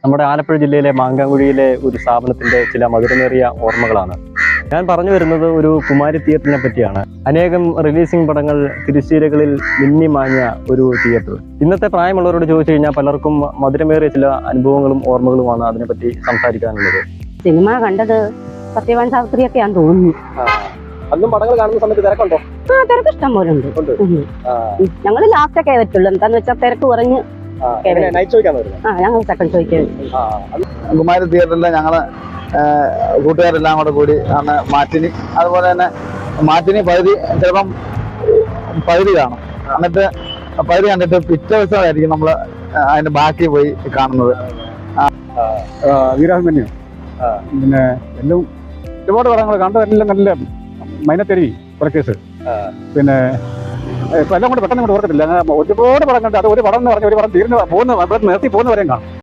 നമ്മുടെ ആലപ്പുഴ ജില്ലയിലെ മാങ്കാങ്കുഴിയിലെ ഒരു സ്ഥാപനത്തിന്റെ ചില മധുരമേറിയ ഓർമ്മകളാണ്. ഞാൻ പറഞ്ഞു വരുന്നത് ഒരു കുമാരി തിയേറ്ററിനെ പറ്റിയാണ്. അനേകം റിലീസിംഗ് പടങ്ങൾ തിരുശ്ശീലകളിൽ മിന്നിമാഞ്ഞ ഒരു തിയേറ്റർ. ഇന്നത്തെ പ്രായമുള്ളവരോട് ചോദിച്ചു കഴിഞ്ഞാൽ പലർക്കും മധുരമേറിയ ചില അനുഭവങ്ങളും ഓർമ്മകളുമാണ് അതിനെപ്പറ്റി സംസാരിക്കാനുള്ളത്. സിനിമ കണ്ടത് സത്യവാൻ സാവിത്രിയൊക്കെയാന്ന് തോന്നുന്നു. അന്നും പടങ്ങൾ കാണുന്ന സമയത്ത് തിരക്കുണ്ടോ? തിരക്ക് ഇഷ്ടം പോലെ ഉണ്ട്. ഞങ്ങള് ലാസ്റ്റ് ഒക്കെ പറ്റുള്ളൂ. എന്താന്ന് വെച്ചാൽ തിരക്ക് കുറഞ്ഞ് ഞങ്ങൾ സെക്കൻഡ് ചോദിക്കാൻ കുമാരി തിയേറ്ററിൽ ഞങ്ങള് കൂട്ടുകാരെല്ലാം കൂടെ കൂടി ആണ് മാറ്റിനി. അതുപോലെ തന്നെ മാറ്റിനി ചിലപ്പം പകുതി കാണും. എന്നിട്ട് പകുതി കണ്ടിട്ട് പിറ്റേ ദിവസമായിരിക്കും നമ്മള് അതിന്റെ ബാക്കി പോയി കാണുന്നത്. വീരാഭിമന്യു പിന്നെ എല്ലാം ഒരുപാട് പടങ്ങൾ കണ്ടതെല്ലാം നല്ല മൈനത്തെരി കൊലക്കേസ്. പിന്നെ ഇപ്പൊ എല്ലാം കൂടെ പെട്ടെന്ന് ഓർക്കത്തില്ല. ഒരുപാട് പടം കണ്ട് അത് ഒരു പടം എന്ന് പറഞ്ഞ ഒരു പടം തീർന്ന് നിർത്തി പോകുന്നവരെയും കാണും.